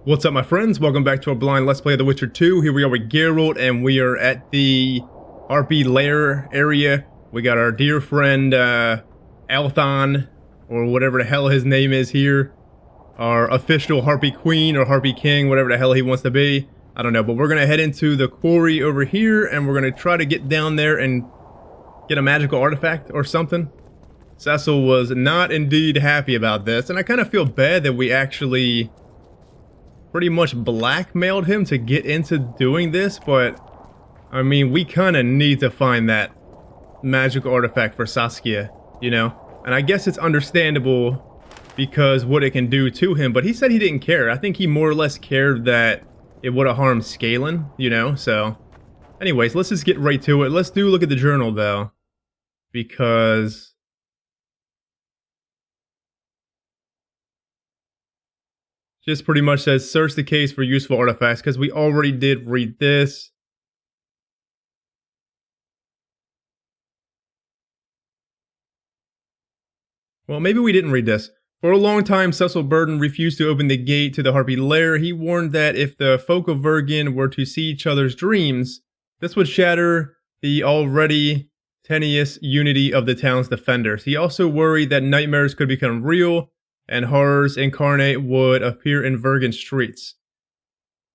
What's up, my friends? Welcome back to our blind Let's Play of The Witcher 2. Here we are with Geralt, and we are at the harpy lair area. We got our dear friend, Althon, or whatever the hell his name is here. Our official harpy queen, or harpy king, whatever the hell he wants to be. I don't know, but we're going to head into the quarry over here, and we're going to try to get down there and get a magical artifact or something. Cecil was not indeed happy about this, and I kind of feel bad that we actually pretty much blackmailed him to get into doing this, but I mean, we kind of need to find that magical artifact for Saskia, you know? And I guess it's understandable because what it can do to him, but he said he didn't care. I think he more or less cared that it would have harmed Scaling, you know? So, anyways, let's just get right to it. Let's look at the journal, though, because just pretty much says, search the case for useful artifacts, because we already did read this. Well, maybe we didn't read this. For a long time, Cecil Burden refused to open the gate to the Harpy Lair. He warned that if the folk of Vergen were to see each other's dreams, this would shatter the already tenuous unity of the town's defenders. He also worried that nightmares could become real, and horrors incarnate would appear in Vergen streets.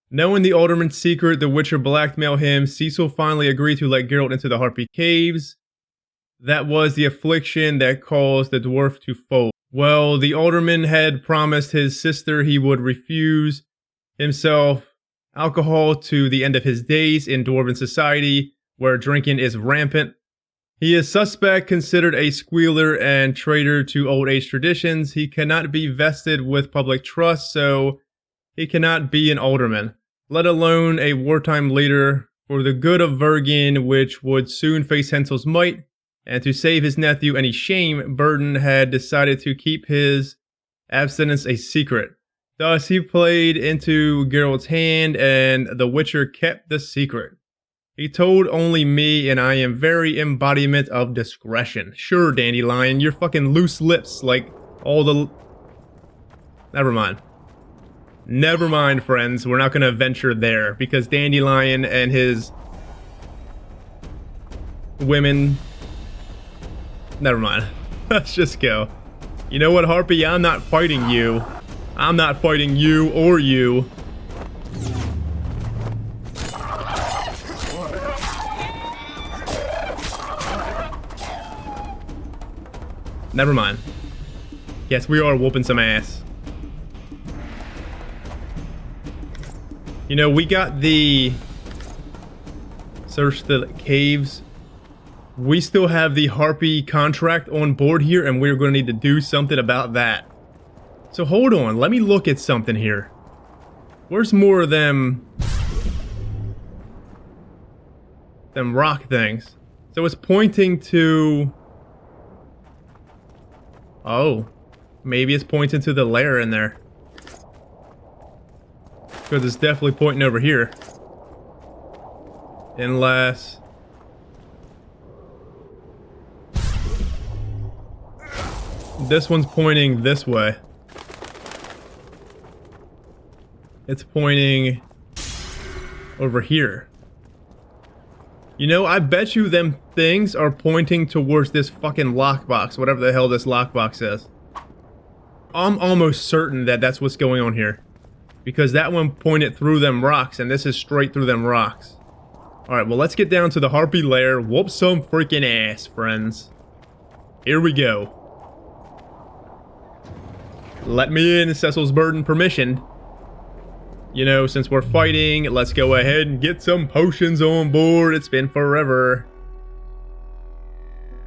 Knowing the alderman's secret, the Witcher blackmailed him. Cecil finally agreed to let Geralt into the Harpy Caves. That was the affliction that caused the dwarf to fold. Well, the alderman had promised his sister he would refuse himself alcohol to the end of his days in dwarven society, where drinking is rampant. He is suspect, considered a squealer, and traitor to old age traditions. He cannot be vested with public trust, so he cannot be an alderman, let alone a wartime leader for the good of Vergen, which would soon face Hensel's might. And to save his nephew any shame, Burden had decided to keep his abstinence a secret. Thus, he played into Geralt's hand, and the Witcher kept the secret. He told only me, and I am very embodiment of discretion. Sure, Dandelion, you're fucking loose lips like all the... Never mind. Never mind, friends. We're not gonna venture there, because Dandelion and his women... Never mind. Let's just go. You know what, Harpy? I'm not fighting you. I'm not fighting you or you. Never mind. Yes, we are whooping some ass. You know, we got the... Search the caves. We still have the Harpy contract on board here, and we're going to need to do something about that. So hold on, let me look at something here. Where's more of them rock things? So it's pointing to... Oh, maybe it's pointing to the lair in there. Because it's definitely pointing over here. Unless... this one's pointing this way. It's pointing over here. You know, I bet you them things are pointing towards this fucking lockbox, whatever the hell this lockbox is. I'm almost certain that that's what's going on here. Because that one pointed through them rocks, and this is straight through them rocks. Alright, well, let's get down to the Harpy Lair. Whoop some freaking ass, friends. Here we go. Let me in, Cecil's Burden permission. You know, since we're fighting, let's go ahead and get some potions on board. It's been forever.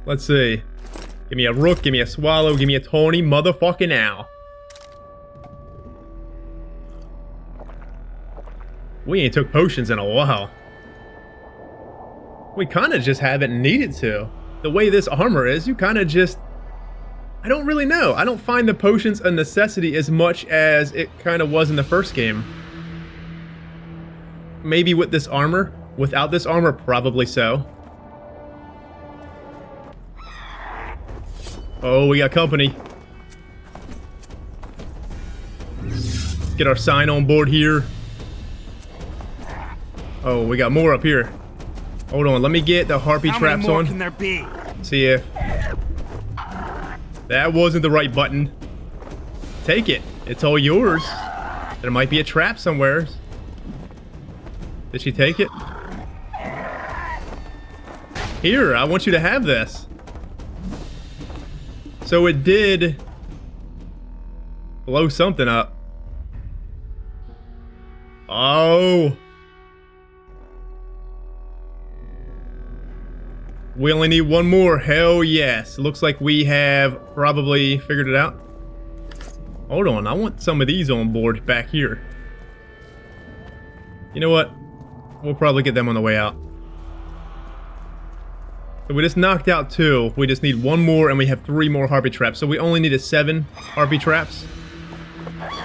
Let's see. Give me a rook, give me a swallow, give me a tawny motherfucking owl. We ain't took potions in a while. We kind of just haven't needed to. The way this armor is, you kind of just... I don't really know. I don't find the potions a necessity as much as it kind of was in the first game. Maybe with this armor. Without this armor, probably so. Oh, we got company. get our sign on board here. Oh, we got more up here. Hold on, let me get the harpy traps on. How many more can there be? See if... That wasn't the right button. Take it. It's all yours. There might be a trap somewhere. Did she take it? Here, I want you to have this. So it did blow something up. Oh. We only need one more. Hell yes. Looks like we have probably figured it out. Hold on. I want some of these on board back here. You know what? We'll probably get them on the way out. So we just knocked out 2. We just need 1 more and we have 3 more harpy traps. So we only needed 7 harpy traps.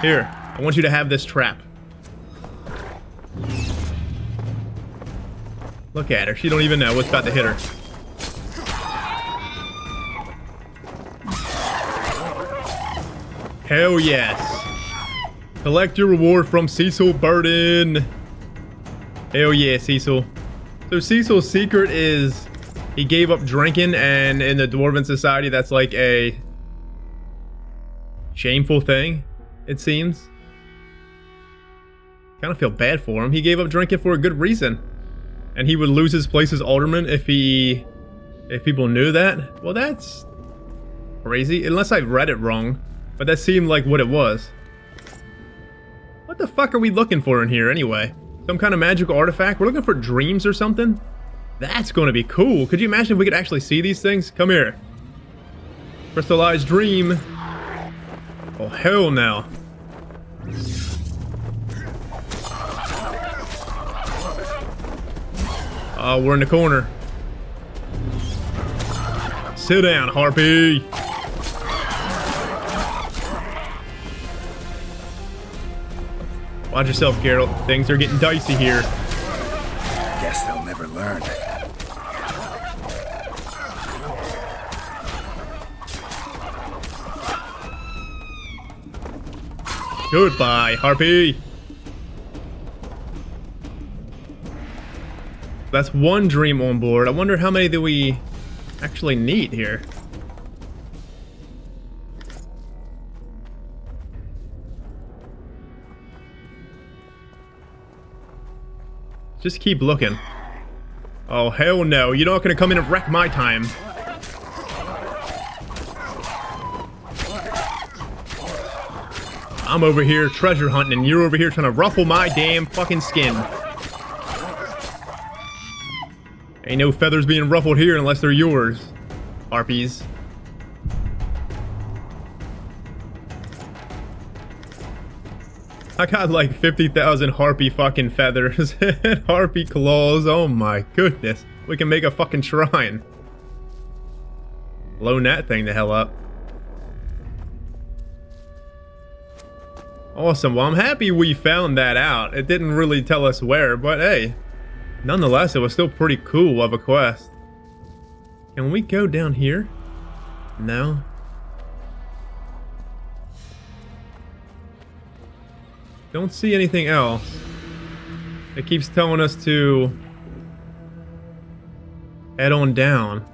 Here. I want you to have this trap. Look at her. She don't even know what's about to hit her. Hell yes. Collect your reward from Cecil Burden. Hell yeah, Cecil. So Cecil's secret is he gave up drinking, and in the Dwarven society that's like a shameful thing, it seems. Kind of feel bad for him. He gave up drinking for a good reason. And he would lose his place as alderman if people knew that. Well, that's crazy. Unless I read it wrong. But that seemed like what it was. What the fuck are we looking for in here anyway? Some kind of magical artifact? We're looking for dreams or something? That's going to be cool. Could you imagine if we could actually see these things? Come here. Crystallized dream. Oh, hell no. Oh, we're in the corner. Sit down, harpy. Watch yourself, Geralt. Things are getting dicey here. Guess they'll never learn. Goodbye, harpy. That's 1 dream on board. I wonder how many do we actually need here. Just keep looking. Oh, hell no. You're not gonna come in and wreck my time. I'm over here treasure hunting and you're over here trying to ruffle my damn fucking skin. Ain't no feathers being ruffled here unless they're yours, harpies. I got like 50,000 harpy fucking feathers and harpy claws. Oh my goodness. We can make a fucking shrine. Blown that thing the hell up. Awesome. Well, I'm happy we found that out. It didn't really tell us where, but hey. Nonetheless, it was still pretty cool of a quest. Can we go down here? No. Don't see anything else. It keeps telling us to head on down.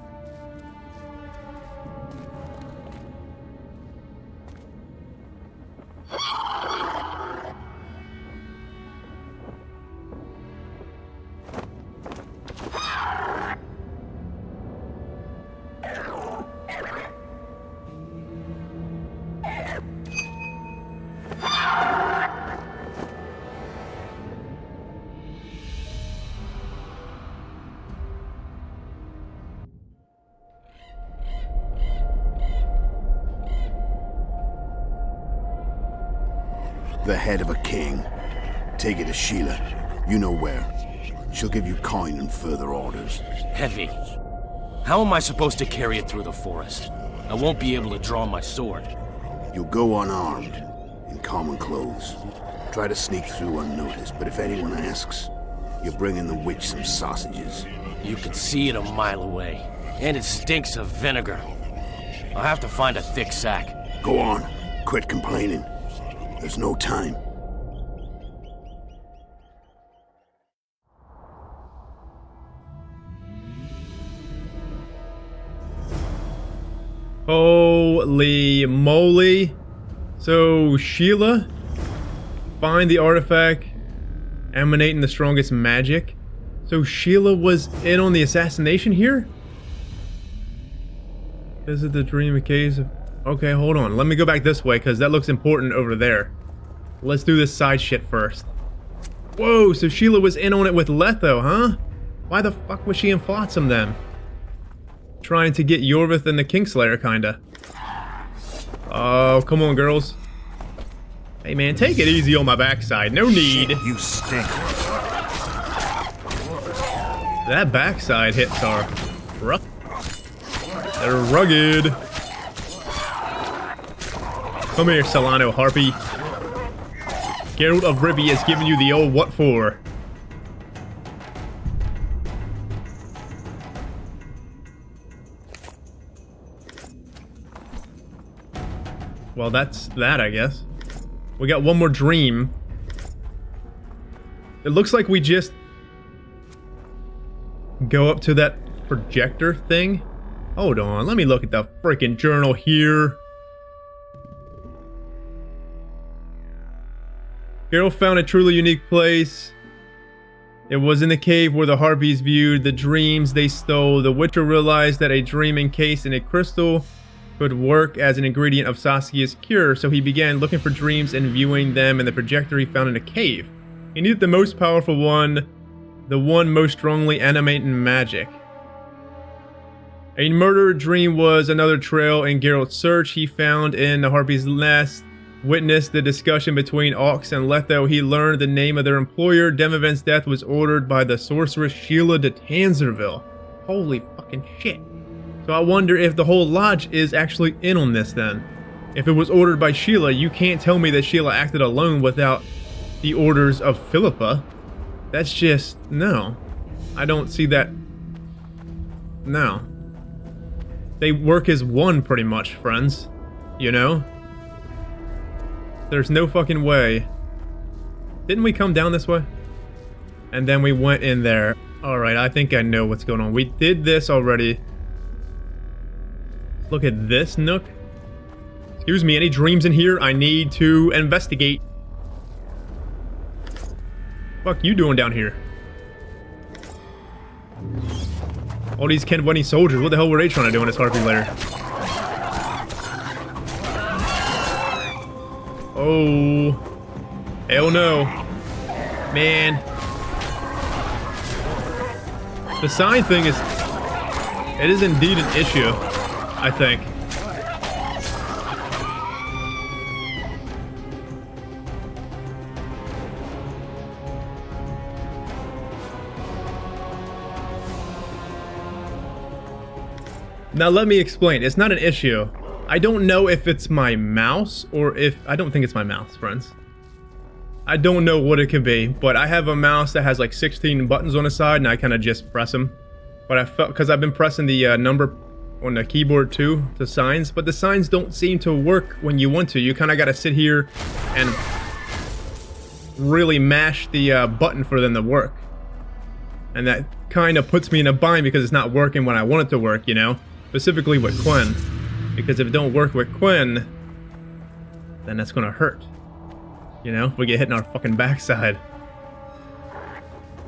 The head of a king. Take it to Sheila. You know where. She'll give you coin and further orders. Heavy. How am I supposed to carry it through the forest? I won't be able to draw my sword. You'll go unarmed, in common clothes. Try to sneak through unnoticed, but if anyone asks, you're bringing the witch some sausages. You can see it a mile away, and it stinks of vinegar. I'll have to find a thick sack. Go on. Quit complaining. There's no time. Holy moly. So, Sheila, find the artifact emanating the strongest magic. So, Sheila was in on the assassination here? Visit the dream caves. Okay, hold on. Let me go back this way, because that looks important over there. Let's do this side shit first. Whoa, so Sheila was in on it with Letho, huh? Why the fuck was she in Flotsam then? Trying to get Yorvith and the Kingslayer, kinda. Oh, come on, girls. Hey, man, take it easy on my backside. No need. You stink. That backside hits are rough. They're rugged. Come here, Solano Harpy. Geralt of Rivia is giving you the old what for. Well, that's that, I guess. We got one more dream. It looks like we just go up to that projector thing. Hold on, let me look at the freaking journal here. Geralt found a truly unique place. It was in the cave where the harpies viewed the dreams they stole. The Witcher realized that a dream encased in a crystal could work as an ingredient of Saskia's cure, so he began looking for dreams and viewing them in the projector he found in a cave. He needed the most powerful one, the one most strongly animating magic. A murder dream was another trail in Geralt's search. He found in the harpy's nest, witnessed the discussion between Aux and Letho. He learned the name of their employer. Demavend's death was ordered by the sorceress Sheila de Tanzerville. Holy fucking shit. So I wonder if the whole lodge is actually in on this then. If it was ordered by Sheila, you can't tell me that Sheila acted alone without the orders of Philippa. That's just, no. I don't see that. No. They work as one pretty much, friends. You know? There's no fucking way. Didn't we come down this way? And then we went in there. Alright, I think I know what's going on. We did this already. Look at this nook. Excuse me, any dreams in here? I need to investigate. Fuck you doing down here? All these Kenwani soldiers, what the hell were they trying to do in this harpy lair? Oh. Hell no. Man. The sign thing is... It is indeed an issue, I think. Now let me explain. It's not an issue. I don't know if it's my mouse or if... I don't think it's my mouse, friends. I don't know what it could be, but I have a mouse that has like 16 buttons on the side and I kind of just press them. But I felt... because I've been pressing the number on the keyboard too, the signs, but the signs don't seem to work when you want to. You kind of got to sit here and really mash the button for them to work. And that kind of puts me in a bind because it's not working when I want it to work, you know? Specifically with Quen. Because if it don't work with Quen, then that's gonna hurt. You know, if we get hit in our fucking backside.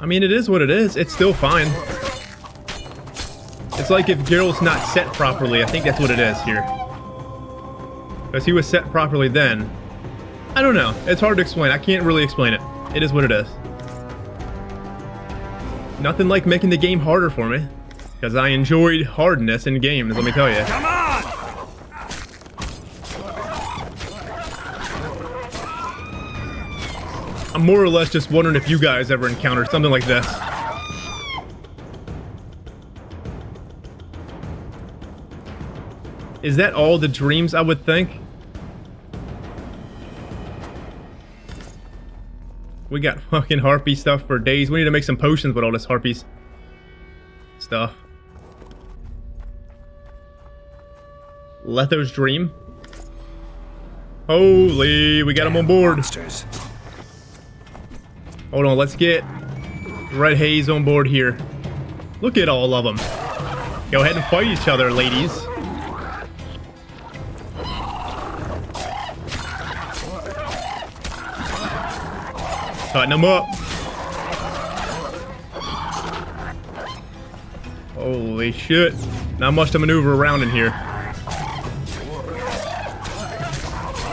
I mean, it is what it is. It's still fine. It's like if Geralt's not set properly. I think that's what it is here. Because he was set properly then. I don't know. It's hard to explain. I can't really explain it. It is what it is. Nothing like making the game harder for me. Because I enjoyed hardness in games, let me tell you. Come on! I'm more or less just wondering if you guys ever encountered something like this. Is that all the dreams I would think? We got fucking harpy stuff for days. We need to make some potions with all this harpies stuff. Letho's dream. Holy, we got him on board. Monsters. Hold on, let's get Red Haze on board here. Look at all of them. Go ahead and fight each other, ladies. Cutting them up. Holy shit. Not much to maneuver around in here.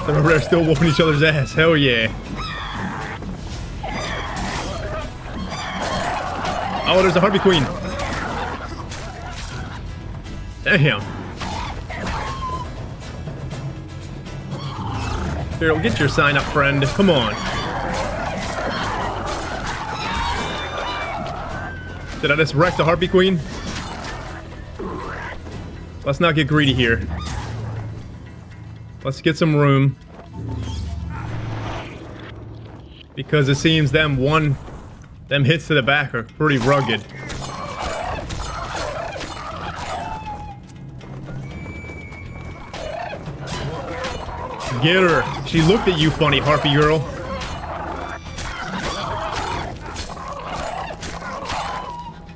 They're still whooping each other's ass. Hell yeah. Oh, there's a Harpy Queen. Damn. Here, get your sign up, friend. Come on. Did I just wreck the Harpy Queen? Let's not get greedy here. Let's get some room. Because it seems them hits to the back are pretty rugged. Get her. She looked at you funny, Harpy girl.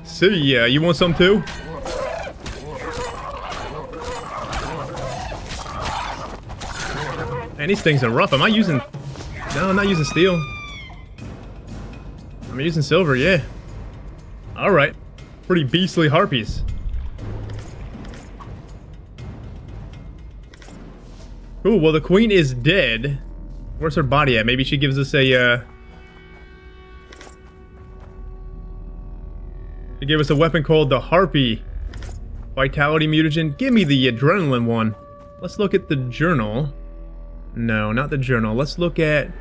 See ya. You want some too? Man, these things are rough. Am I using... No, I'm not using steel. I'm using silver, yeah. Alright. Pretty beastly harpies. Cool, well the queen is dead. Where's her body at? Maybe she gives us a, She gave us a weapon called the Harpy. Vitality mutagen. Give me the adrenaline one. Let's look at the journal. No, not the journal. Let's look at...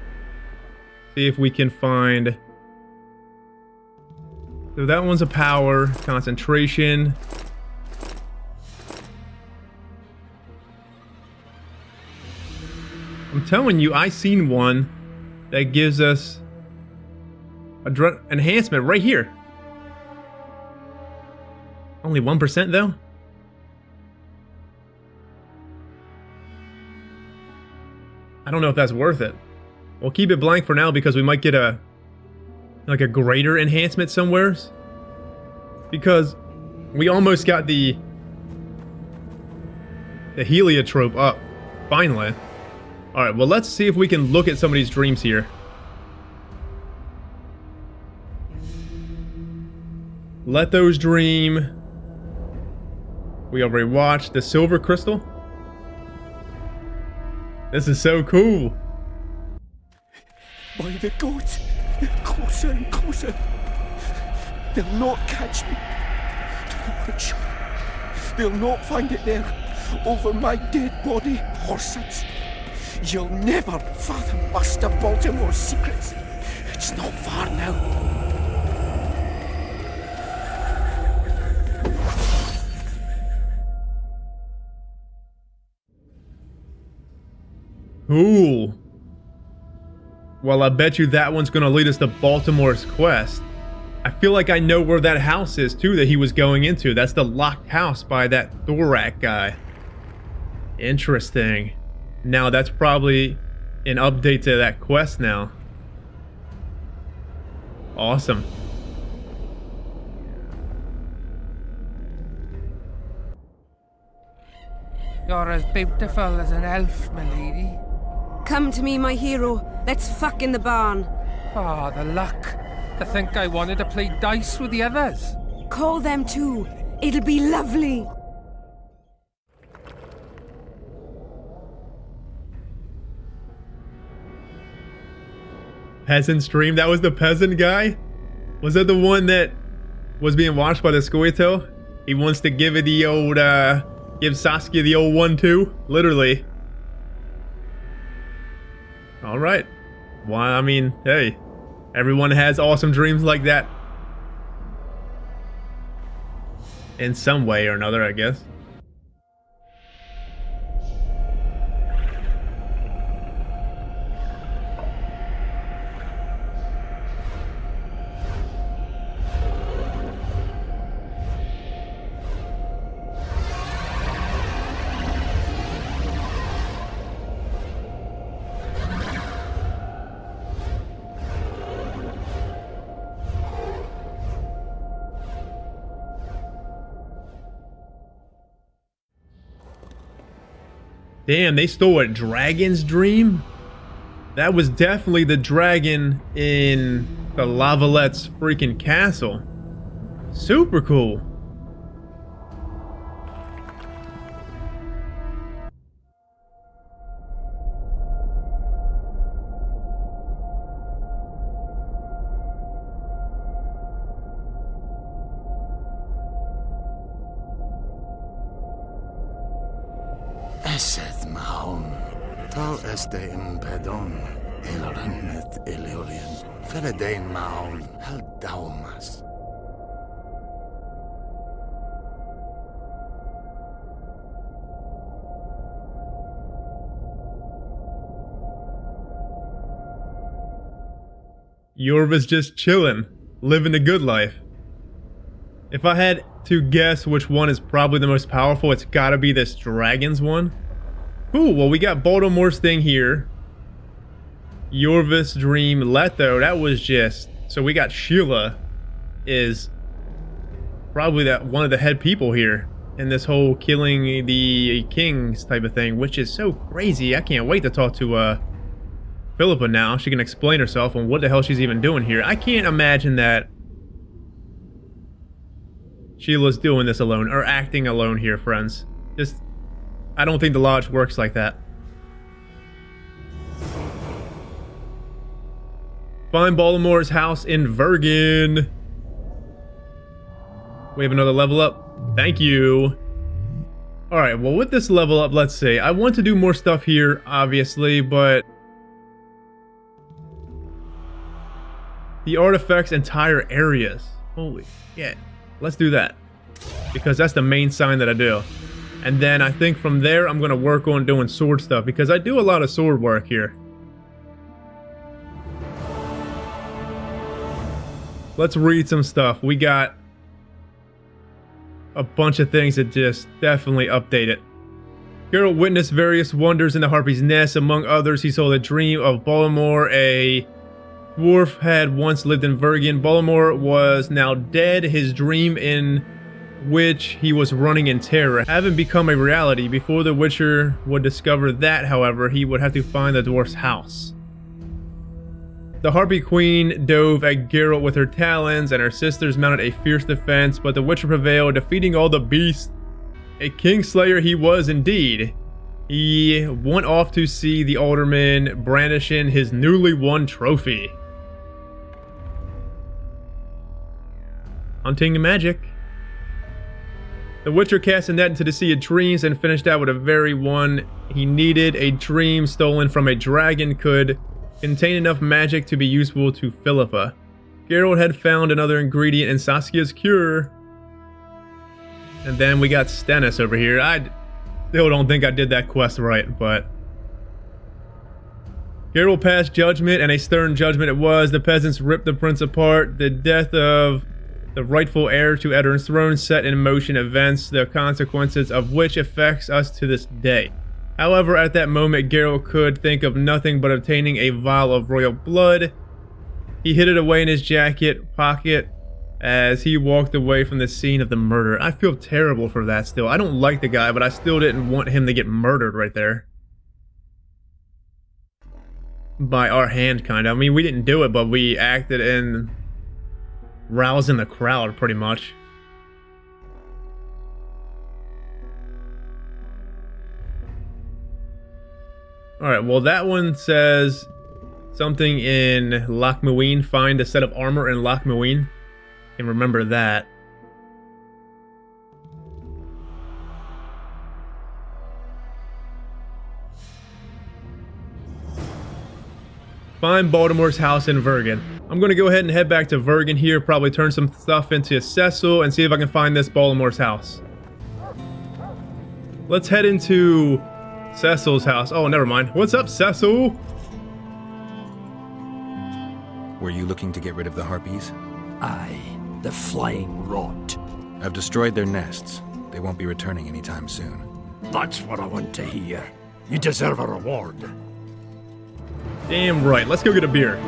See if we can find... So that one's a power. Concentration. I'm telling you, I seen one that gives us enhancement right here. Only 1% though? I don't know if that's worth it. We'll keep it blank for now because we might get a greater enhancement somewheres. Because we almost got the heliotrope up. Finally. Alright, well let's see if we can look at some of these dreams here. Let those dream. We already watched the silver crystal. This is so cool. By the gods, they're closer and closer. They'll not catch me. To the witch. They'll not find it there, over my dead body, horses. You'll never fathom Master Baltimore's secrets. It's not far now. Cool. Well, I bet you that one's gonna lead us to Baltimore's quest. I feel like I know where that house is too that he was going into. That's the locked house by that Thorak guy. Interesting. Now that's probably an update to that quest now. Awesome. You're as beautiful as an elf, my lady. Come to me, my hero. Let's fuck in the barn. Ah, the luck. To think I wanted to play dice with the others. Call them too. It'll be lovely. Peasant stream? That was the peasant guy? Was that the one that was being watched by the Scoia'tael? He wants to give it the old, give Saskia the old 1-2? Literally. Alright. Well, I mean, hey. Everyone has awesome dreams like that. In some way or another, I guess. Damn, they stole a dragon's dream? That was definitely the dragon in the Lavalette's freaking castle. Super cool. Eseth mahon, tal este in pedon, elornet eleorien, feredein mahon, hal daumas. Yorva's just chilling, living the good life. If I had to guess which one is probably the most powerful, it's gotta be this dragon's one. Cool, well we got Baltimore's thing here. Yorva's dream Leto, that was just... So we got Sheila is probably that one of the head people here in this whole killing the kings type of thing, which is so crazy. I can't wait to talk to Philippa now. She can explain herself on what the hell she's even doing here. I can't imagine that Sheila's doing this alone, or acting alone here, friends. Just, I don't think the lodge works like that. Find Baltimore's house in Vergen. We have another level up. Thank you. Alright, well with this level up, let's see. I want to do more stuff here, obviously, but... the artifacts entire areas. Holy shit. Let's do that. Because that's the main sign that I do. And then I think from there I'm going to work on doing sword stuff. Because I do a lot of sword work here. Let's read some stuff. We got a bunch of things that just definitely update it. Geralt witnessed various wonders in the Harpy's nest. Among others, he saw the dream of Baltimore, a dwarf had once lived in Vergen. Baltimore was now dead. His dream, in which he was running in terror, having become a reality. Before the Witcher would discover that, however, he would have to find the dwarf's house. The Harpy Queen dove at Geralt with her talons, and her sisters mounted a fierce defense, but the Witcher prevailed, defeating all the beasts. A Kingslayer he was indeed. He went off to see the alderman brandishing his newly won trophy. Hunting magic. The Witcher cast a net into the Sea of Dreams and finished out with a very one he needed. A dream stolen from a dragon could contain enough magic to be useful to Philippa. Geralt had found another ingredient in Saskia's cure. And then we got Stennis over here. I still don't think I did that quest right, but... Geralt passed judgment, and a stern judgment it was. The peasants ripped the prince apart. The death of the rightful heir to Edirne's throne set in motion events, the consequences of which affects us to this day. However, at that moment, Geralt could think of nothing but obtaining a vial of royal blood. He hid it away in his jacket pocket as he walked away from the scene of the murder. I feel terrible for that still. I don't like the guy, but I still didn't want him to get murdered right there. By our hand, kind of. I mean, we didn't do it, but we acted in rousing the crowd, pretty much. Alright, well that one says something in Loch Muin. Find a set of armor in Loch Muin. Can remember that. Find Baltimore's house in Vergen. I'm going to go ahead and head back to Vergen here, probably turn some stuff into Cecil and see if I can find this Baltimore's house. Let's head into Cecil's house. Oh, never mind. What's up, Cecil? Were you looking to get rid of the Harpies? Aye, the flying rot. I've destroyed their nests. They won't be returning anytime soon. That's what I want to hear. You deserve a reward. Damn right. Let's go get a beer.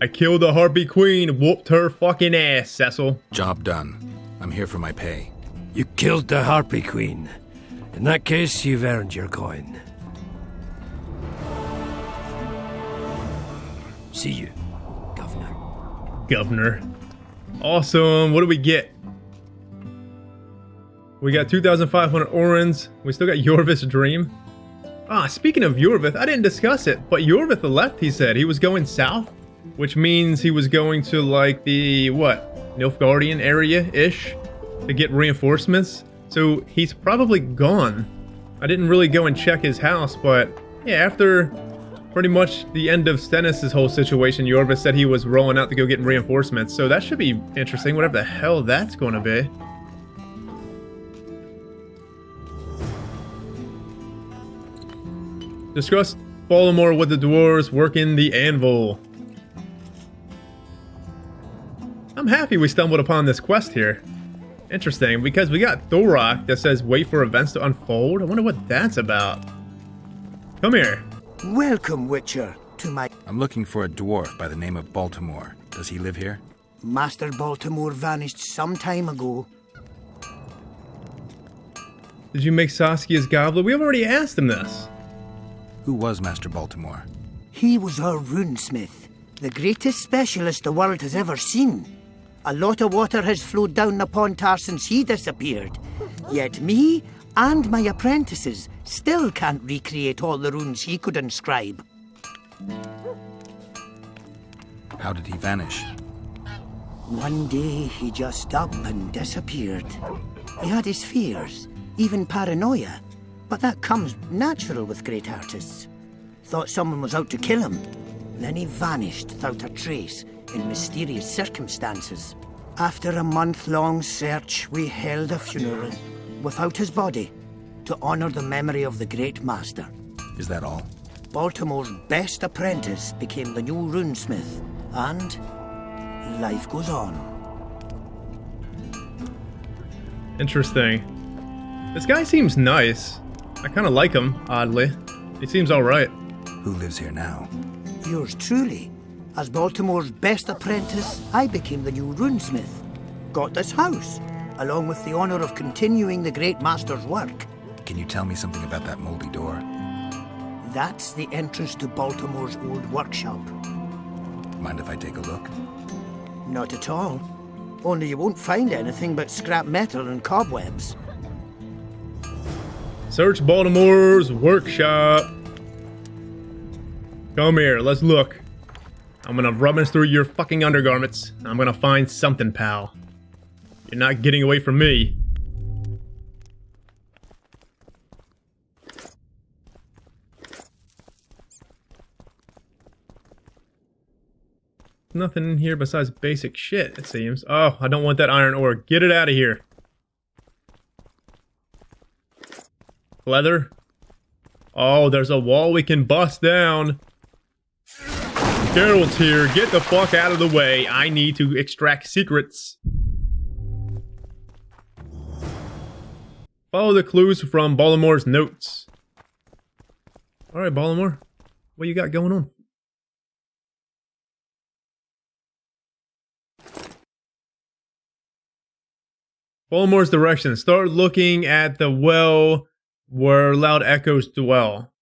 I killed the Harpy Queen, whooped her fucking ass, Cecil. Job done. I'm here for my pay. You killed the Harpy Queen. In that case, you've earned your coin. See you, Governor. Governor. Awesome. What do we get? We got 2,500 orens. We still got Yorvith's dream. Ah, speaking of Yorvith, I didn't discuss it, but Yorvith left, he said. He was going south, which means he was going to, like, the, what, Nilfgaardian area-ish to get reinforcements. So he's probably gone. I didn't really go and check his house, but yeah, after pretty much the end of Stennis' whole situation, Yorvith said he was rolling out to go get reinforcements. So that should be interesting, whatever the hell that's going to be. Discuss Baltimore with the dwarves working the anvil. I'm happy we stumbled upon this quest here. Interesting, because we got Thorak that says wait for events to unfold. I wonder what that's about. Come here. Welcome, Witcher, to my... I'm looking for a dwarf by the name of Baltimore. Does he live here? Master Baltimore vanished some time ago. Did you make Saskia's goblet? We've already asked him this. Who was Master Baltimore? He was our runesmith, the greatest specialist the world has ever seen. A lot of water has flowed down upon Tar since he disappeared. Yet me and my apprentices still can't recreate all the runes he could inscribe. How did he vanish? One day he just up and disappeared. He had his fears, even paranoia, but that comes natural with great artists. Thought someone was out to kill him. Then he vanished without a trace in mysterious circumstances. After a month-long search, we held a funeral without his body to honor the memory of the great master. Is that all? Baltimore's best apprentice became the new runesmith, and life goes on. Interesting. This guy seems nice. I kind of like him, oddly. He seems alright. Who lives here now? Yours truly. As Baltimore's best apprentice, I became the new runesmith. Got this house, along with the honor of continuing the great master's work. Can you tell me something about that moldy door? That's the entrance to Baltimore's old workshop. Mind if I take a look? Not at all. Only you won't find anything but scrap metal and cobwebs. Search Baltimore's workshop. Come here, let's look. I'm gonna rummage through your fucking undergarments. I'm gonna find something, pal. You're not getting away from me. Nothing in here besides basic shit, it seems. Oh, I don't want that iron ore. Get it out of here. Leather. Oh, there's a wall we can bust down. Geralt's here. Get the fuck out of the way. I need to extract secrets. Follow the clues from Baltimore's notes. Alright, Baltimore. What you got going on? Baltimore's direction. Start looking at the well where loud echoes dwell.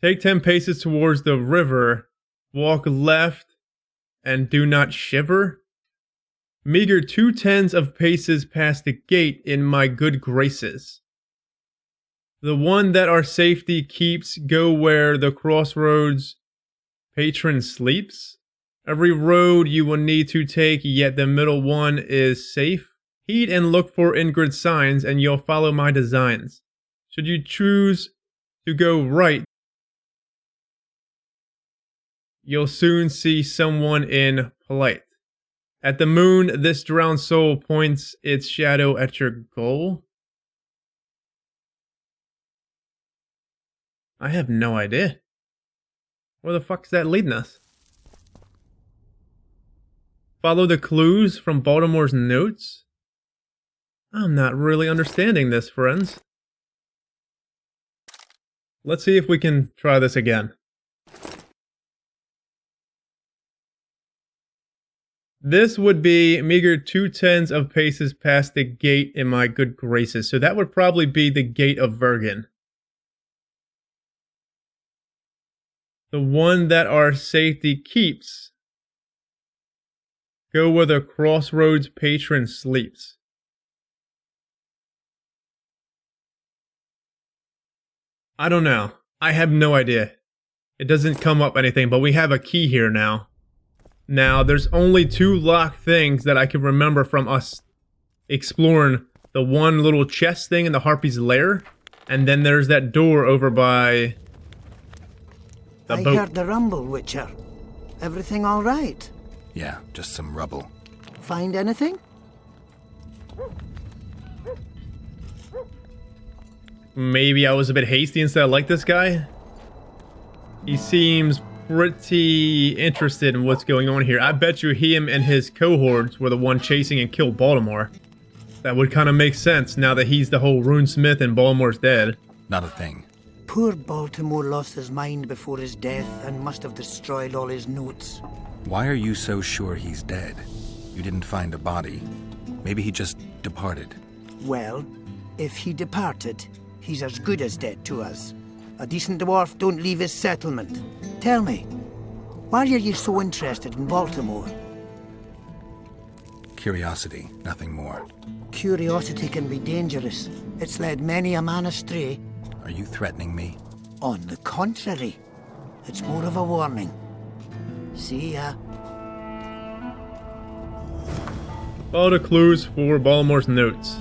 Take 10 paces towards the river. Walk left and do not shiver. Meager 2/10 of paces past the gate in my good graces. The one that our safety keeps, go where the crossroads patron sleeps. Every road you will need to take, yet the middle one is safe. Heed and look for Ingrid signs, and you'll follow my designs. Should you choose to go right, you'll soon see someone in polite. At the moon, this drowned soul points its shadow at your goal. I have no idea. Where the fuck's that leading us? Follow the clues from Baltimore's notes? I'm not really understanding this, friends. Let's see if we can try this again. This would be meager 2/10 of paces past the gate in my good graces. So that would probably be the gate of Vergen. The one that our safety keeps. Go where the crossroads patron sleeps. I don't know. I have no idea. It doesn't come up anything, but we have a key here now. Now, there's only 2 locked things that I can remember from us exploring the one little chest thing in the harpy's lair, and then there's that door over by the boat. I heard the rumble, Witcher. Everything all right? Yeah, just some rubble. Find anything? Maybe I was a bit hasty instead of like this guy. He seems pretty interested in what's going on here. I bet you him and his cohorts were the one chasing and killed Baltimore. That would kind of make sense now that he's the whole runesmith and Baltimore's dead. Not a thing. Poor Baltimore lost his mind before his death and must have destroyed all his notes. Why are you so sure he's dead? You didn't find a body. Maybe he just departed. Well, if he departed, he's as good as dead to us. A decent dwarf don't leave his settlement. Tell me, why are you so interested in Baltimore? Curiosity, nothing more. Curiosity can be dangerous. It's led many a man astray. Are you threatening me? On the contrary, it's more of a warning. See ya. Follow the clues for Baltimore's notes.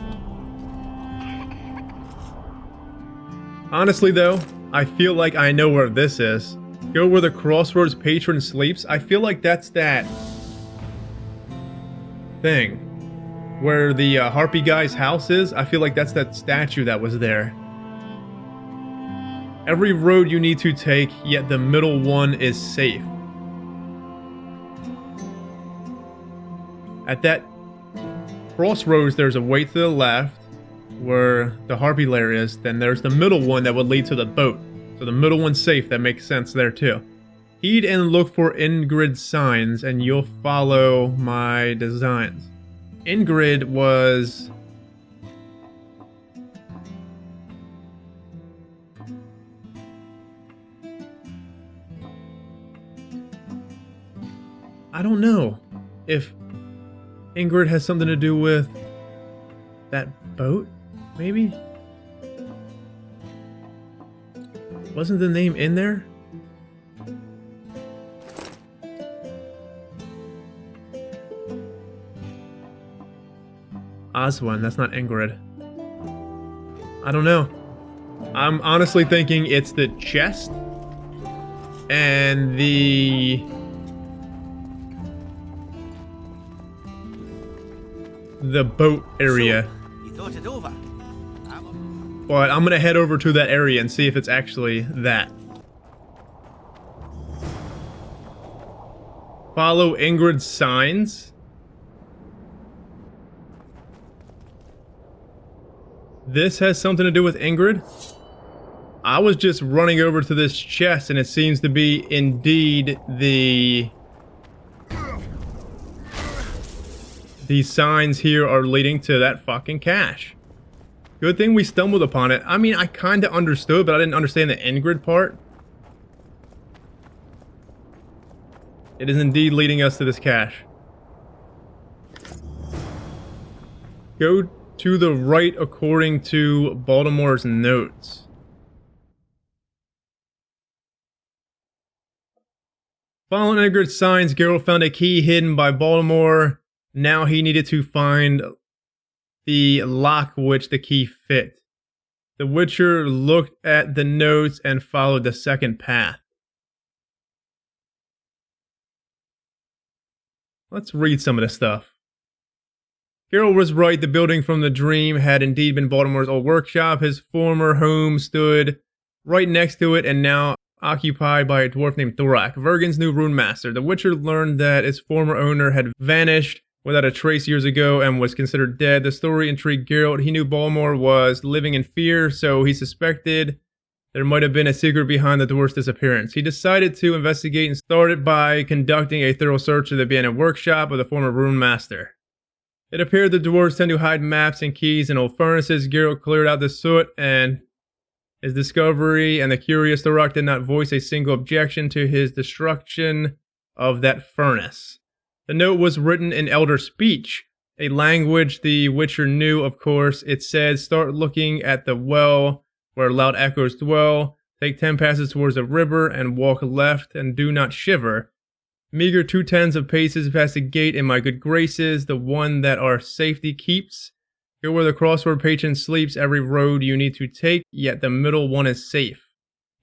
Honestly though, I feel like I know where this is. Go where the crossroads patron sleeps. I feel like that's that thing. Where the harpy guy's house is. I feel like that's that statue that was there. Every road you need to take, yet the middle one is safe. At that crossroads, there's a way to the left where the harpy lair is. Then there's the middle one that would lead to the boat. So the middle one's safe. That makes sense there too. Heed and look for Ingrid signs and you'll follow my designs. Ingrid was... I don't know if Ingrid has something to do with that boat, maybe? Wasn't the name in there? Oswin, that's not Ingrid. I don't know. I'm honestly thinking it's the chest and the boat area. So, you thought it over? But I'm gonna head over to that area and see if it's actually that. Follow Ingrid's signs. This has something to do with Ingrid. I was just running over to this chest and it seems to be indeed the... These signs here are leading to that fucking cache. Good thing we stumbled upon it. I mean, I kind of understood, but I didn't understand the Ingrid part. It is indeed leading us to this cache. Go to the right according to Baltimore's notes. Following Ingrid's signs, Geralt found a key hidden by Baltimore. Now he needed to find the lock which the key fit. The Witcher looked at the notes and followed the second path. Let's read some of this stuff. Geralt was right. The building from the dream had indeed been Baltimore's old workshop. His former home stood right next to it and now occupied by a dwarf named Thorak, Vergen's new runemaster. The Witcher learned that its former owner had vanished without a trace years ago and was considered dead. The story intrigued Geralt. He knew Baltimore was living in fear, so he suspected there might have been a secret behind the dwarf's disappearance. He decided to investigate and started by conducting a thorough search of the abandoned workshop of the former runemaster. It appeared the dwarves tend to hide maps and keys in old furnaces. Geralt cleared out the soot and His discovery and the curious Thorak did not voice a single objection to his destruction of that furnace. The note was written in Elder speech, a language the Witcher knew, of course. It said, "Start looking at the well where loud echoes dwell. Take 10 passes towards the river and walk left and do not shiver. Meager 2/10 of paces past the gate in my good graces, the one that our safety keeps. Go where the crossword patron sleeps, every road you need to take, yet the middle one is safe.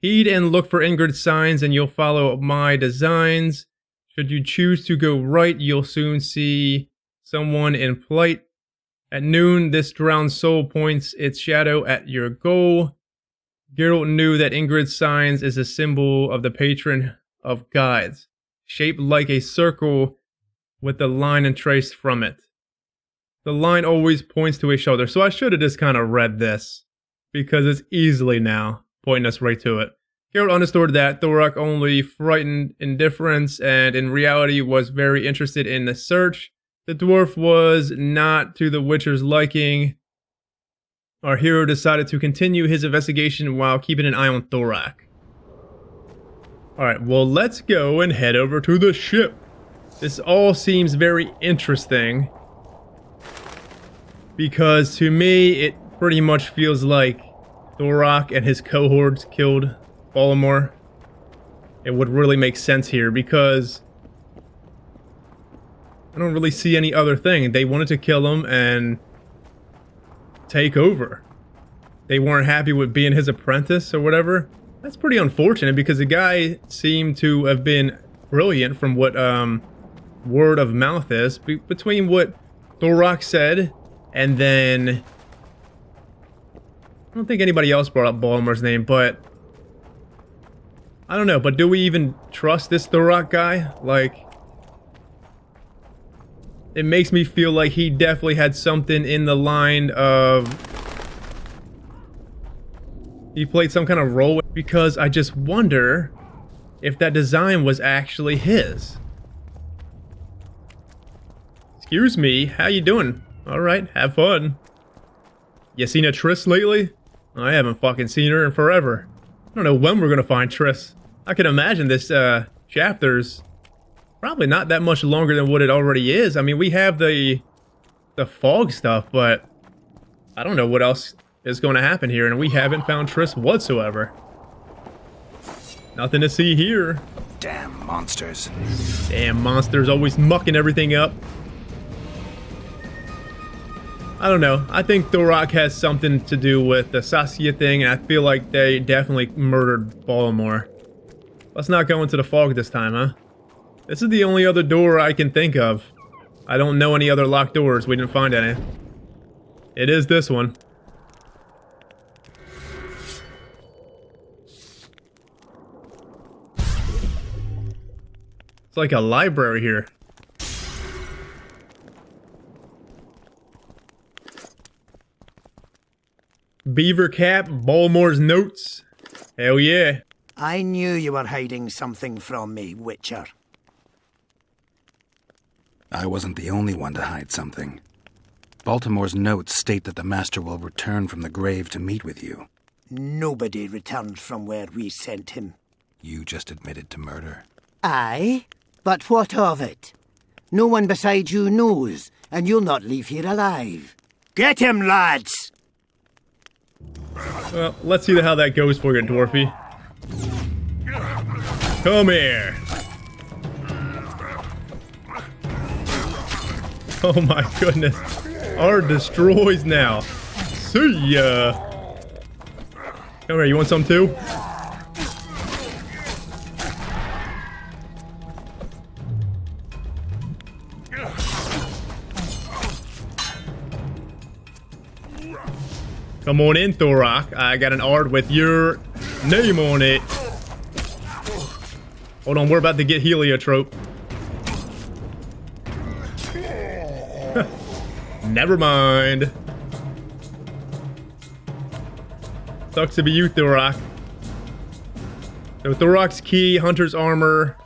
Heed and look for Ingrid's signs, and you'll follow my designs. Should you choose to go right, you'll soon see someone in plight. At noon, this drowned soul points its shadow at your goal." Geralt knew that Ingrid's signs is a symbol of the patron of guides, shaped like a circle with the line and trace from it. The line always points to a shoulder, so I should have just kind of read this, because it's easily now pointing us right to it. Geralt understood that Thorak only frightened indifference, and in reality was very interested in the search. The dwarf was not to the Witcher's liking. Our hero decided to continue his investigation while keeping an eye on Thorak. Alright, well, let's go and head over to the ship. This all seems very interesting, because to me, it pretty much feels like Thorak and his cohorts killed Baltimore. It would really make sense here, because I don't really see any other thing. They wanted to kill him and take over. They weren't happy with being his apprentice or whatever. That's pretty unfortunate, because the guy seemed to have been brilliant from what word of mouth is. Between what Thorak said and then I don't think anybody else brought up Baltimore's name, but I don't know. But do we even trust this Thorak guy? Like, it makes me feel like he definitely had something in the line of he played some kind of role, because I just wonder if that design was actually his. Excuse me, how you doing? Alright, have fun. You seen a Triss lately? I haven't fucking seen her in forever. I don't know when we're gonna find Triss. I can imagine this chapter's probably not that much longer than what it already is. I mean, we have the fog stuff, but I don't know what else is going to happen here, and we haven't found Triss whatsoever. Nothing to see here. Damn monsters. Damn monsters, always mucking everything up. I don't know. I think Thorak has something to do with the Saskia thing, and I feel like they definitely murdered Baltimore. Let's not go into the fog this time, huh? This is the only other door I can think of. I don't know any other locked doors. We didn't find any. It is this one. It's like a library here. Beaver cap, Baltimore's notes. Hell yeah. I knew you were hiding something from me, Witcher. I wasn't the only one to hide something. Baltimore's notes state that the Master will return from the grave to meet with you. Nobody returned from where we sent him. You just admitted to murder. Aye? But what of it? No one beside you knows, and you'll not leave here alive. Get him, lads! Well, let's see how that goes for you, Dwarfy. Come here. Oh my goodness. Our destroys now. See ya. Come here, you want some too? Come on in, Thorak. I got an art with your name on it. Hold on, we're about to get heliotrope. Never mind. Sucks to be you, Thorak. So Thorak's key, Hunter's armor.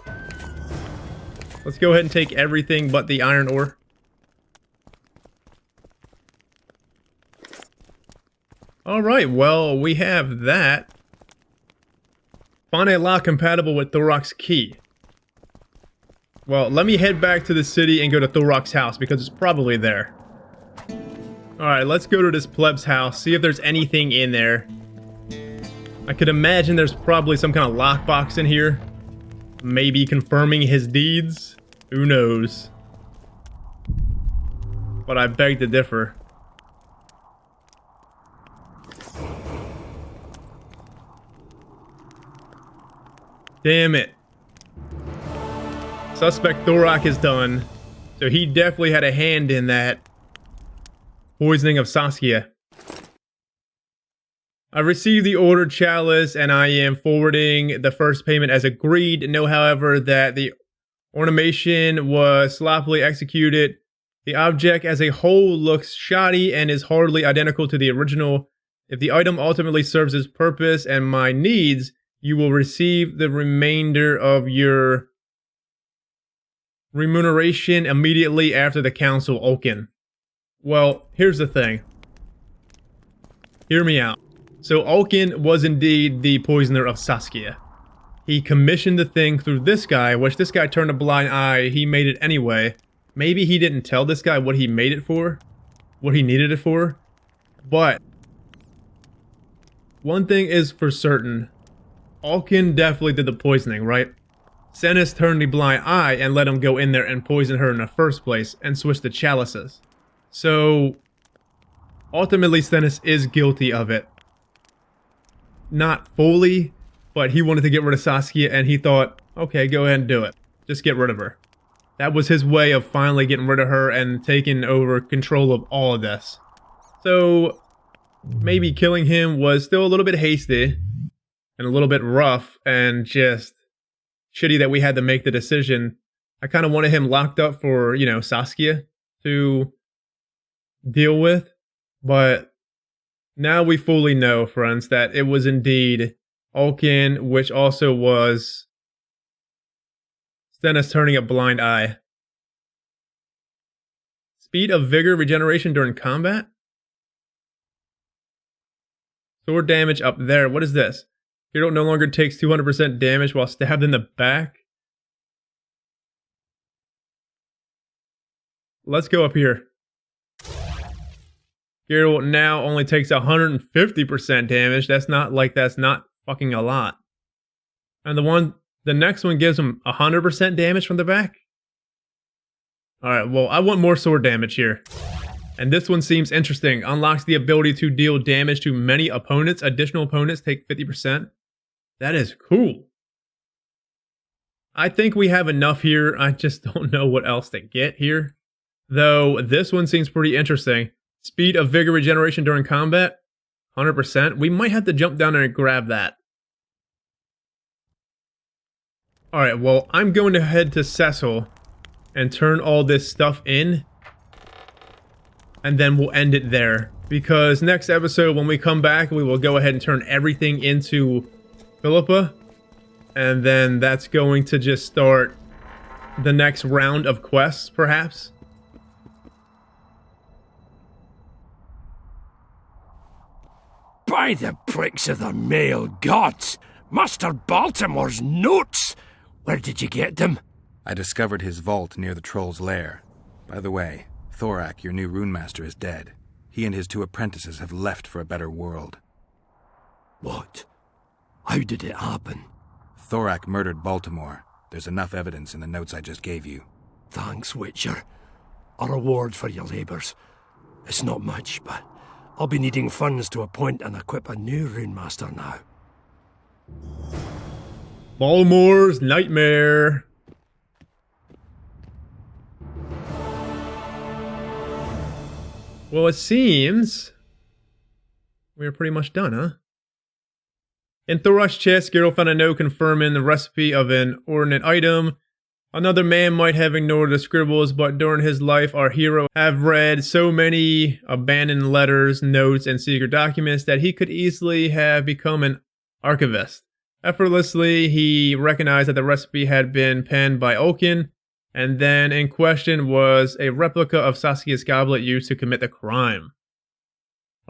Let's go ahead and take everything but the iron ore. Alright, well, we have that. Find a lock compatible with Thorak's key. Well, let me head back to the city and go to Thorak's house, because it's probably there. Alright, let's go to this pleb's house, see if there's anything in there. I could imagine there's probably some kind of lockbox in here. Maybe confirming his deeds? Who knows? But I beg to differ. Damn it. Suspect Thorak is done. So he definitely had a hand in that poisoning of Saskia. I received the ordered chalice and I am forwarding the first payment as agreed. Know, however, that the ornamentation was sloppily executed. The object as a whole looks shoddy and is hardly identical to the original. If the item ultimately serves its purpose and my needs, you will receive the remainder of your remuneration immediately after the council Oaken. Well, here's the thing. Hear me out. So Oaken was indeed the poisoner of Saskia. He commissioned the thing through this guy, which this guy turned a blind eye. He made it anyway. Maybe he didn't tell this guy what he made it for, what he needed it for. But one thing is for certain. Oaken definitely did the poisoning, right? Stennis turned the blind eye and let him go in there and poison her in the first place and switch the chalices. So ultimately Stennis is guilty of it. Not fully, but he wanted to get rid of Saskia and he thought, okay, go ahead and do it. Just get rid of her. That was his way of finally getting rid of her and taking over control of all of this. So maybe killing him was still a little bit hasty and a little bit rough and just shitty that we had to make the decision. I kind of wanted him locked up for, you know, Saskia to deal with, but now we fully know, friends, that it was indeed Oaken, which also was Stennis turning a blind eye. Speed of vigor regeneration during combat? Sword damage up there. What is this? Geralt no longer takes 200% damage while stabbed in the back. Let's go up here. Geralt now only takes 150% damage. That's not fucking a lot. And the next one gives him 100% damage from the back. Alright, well, I want more sword damage here. And this one seems interesting. Unlocks the ability to deal damage to many opponents. Additional opponents take 50%. That is cool. I think we have enough here. I just don't know what else to get here. Though, this one seems pretty interesting. Speed of vigor regeneration during combat, 100%. We might have to jump down there and grab that. Alright, well, I'm going to head to Cecil and turn all this stuff in. And then we'll end it there. Because next episode, when we come back, we will go ahead and turn everything into Philippa. And then that's going to just start the next round of quests, perhaps. By the pricks of the male gods! Master Baltimore's notes! Where did you get them? I discovered his vault near the troll's lair. By the way, Thorak, your new runemaster, is dead. He and his 2 apprentices have left for a better world. What? How did it happen? Thorak murdered Baltimore. There's enough evidence in the notes I just gave you. Thanks, Witcher. A reward for your labours. It's not much, but I'll be needing funds to appoint and equip a new runemaster now. Baltimore's nightmare. Well, it seems we're pretty much done, huh? In Thorak's chest, Geralt found a note confirming the recipe of an ordnance item. Another man might have ignored the scribbles, but during his life, our hero have read so many abandoned letters, notes, and secret documents that he could easily have become an archivist. Effortlessly, he recognized that the recipe had been penned by Oaken, and then in question was a replica of Saskia's goblet used to commit the crime.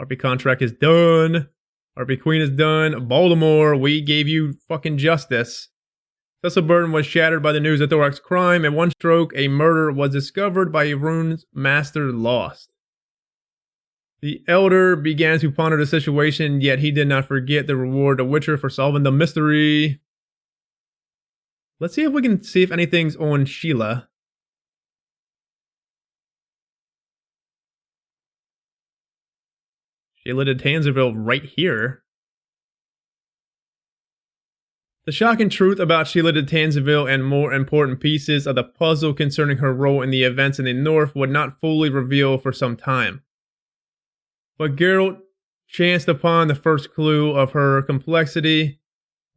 Harpy contract is done. Harpy Queen is done. Baltimore, we gave you fucking justice. Cecil Burton was shattered by the news of Thorak's crime. In one stroke, a murder was discovered by a runemaster lost. The Elder began to ponder the situation, yet he did not forget the reward the Witcher for solving the mystery. Let's see if we can see if anything's on Sheila. Sheila de Tanzerville right here. The shocking truth about Sheila de Tanzerville and more important pieces of the puzzle concerning her role in the events in the North would not fully reveal for some time. But Geralt chanced upon the first clue of her complexity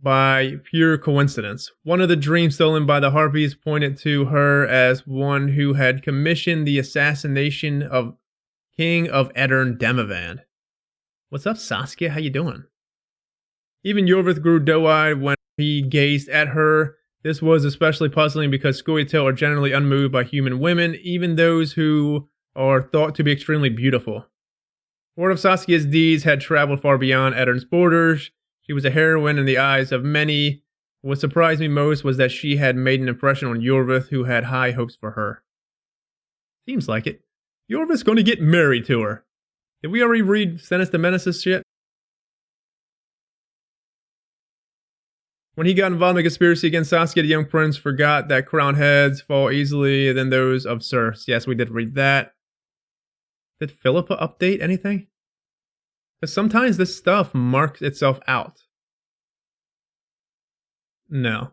by pure coincidence. One of the dreams stolen by the Harpies pointed to her as one who had commissioned the assassination of King of Edirn Demavend. What's up, Saskia? How you doing? Even Yorvith grew doe-eyed when he gazed at her. This was especially puzzling because Scoia'tael are generally unmoved by human women, even those who are thought to be extremely beautiful. Word of Saskia's deeds had traveled far beyond Edirn's borders. She was a heroine in the eyes of many. What surprised me most was that she had made an impression on Yorvith, who had high hopes for her. Seems like it. Yorvith's going to get married to her. Did we already read Stennis the Menace's shit? When he got involved in the conspiracy against Saskia, the young prince forgot that crowned heads fall easily than those of serfs. Yes, we did read that. Did Philippa update anything? Because sometimes this stuff marks itself out. No.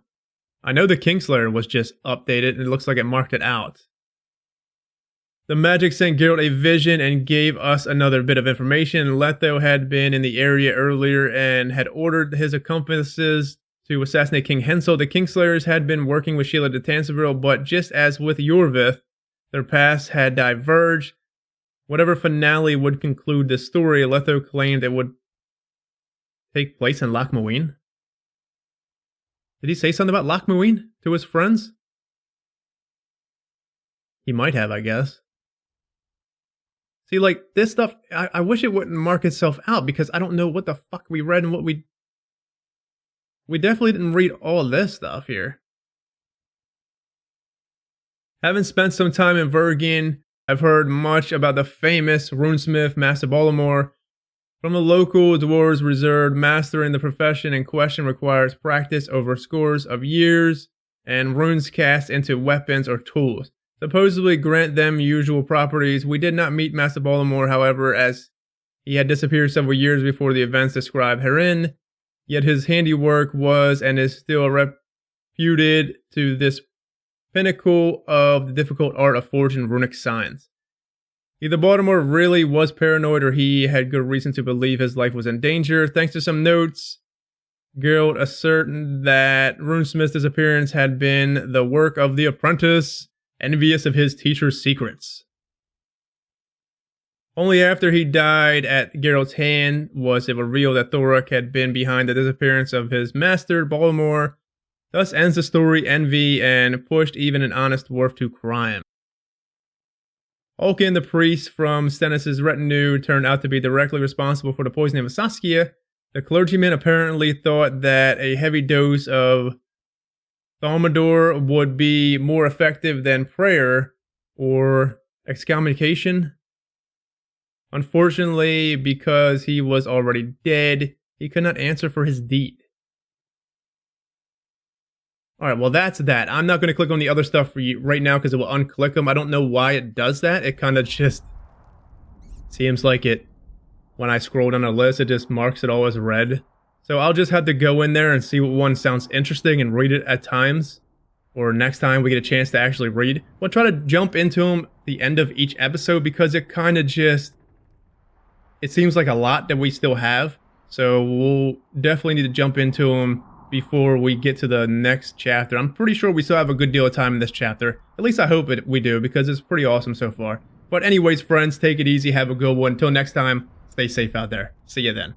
I know the Kingslayer was just updated and it looks like it marked it out. The magic sent Geralt a vision and gave us another bit of information. Letho had been in the area earlier and had ordered his accomplices to assassinate King Hensel. The Kingslayers had been working with Sheila de Tanzerville, but just as with Yorvith, their paths had diverged. Whatever finale would conclude this story, Letho claimed it would take place in Loch Muin. Did he say something about Loch Muin to his friends? He might have, I guess. See, like, this stuff, I wish it wouldn't mark itself out because I don't know what the fuck we read and what we definitely didn't read all this stuff here. Having spent some time in Vergen, I've heard much about the famous runesmith Master Baltimore. From the local dwarves reserved, mastering the profession in question requires practice over scores of years and runes cast into weapons or tools. Supposedly grant them usual properties. We did not meet Master Baltimore, however, as he had disappeared several years before the events described herein. Yet his handiwork was and is still reputed to this pinnacle of the difficult art of forging runic signs. Either Baltimore really was paranoid or he had good reason to believe his life was in danger. Thanks to some notes, Geralt ascertained that Runesmith's disappearance had been the work of the apprentice, envious of his teacher's secrets. Only after he died at Geralt's hand was it revealed that Thorak had been behind the disappearance of his master, Baltimore. Thus ends the story envy and pushed even an honest dwarf to crime. Ulkin, the priest from Stennis' retinue, turned out to be directly responsible for the poisoning of Saskia. The clergyman apparently thought that a heavy dose of Thalmador would be more effective than prayer or excommunication. Unfortunately, because he was already dead, he could not answer for his deed. Alright, well that's that. I'm not going to click on the other stuff for you right now because it will unclick them. I don't know why it does that. It kind of just seems like it, when I scroll down the list, it just marks it all as red. So I'll just have to go in there and see what one sounds interesting and read it at times. Or next time we get a chance to actually read. We'll try to jump into them at the end of each episode because it kind of just... it seems like a lot that we still have. So we'll definitely need to jump into them before we get to the next chapter. I'm pretty sure we still have a good deal of time in this chapter. At least I hope we do, because it's pretty awesome so far. But anyways, friends, take it easy. Have a good one. Until next time, stay safe out there. See you then.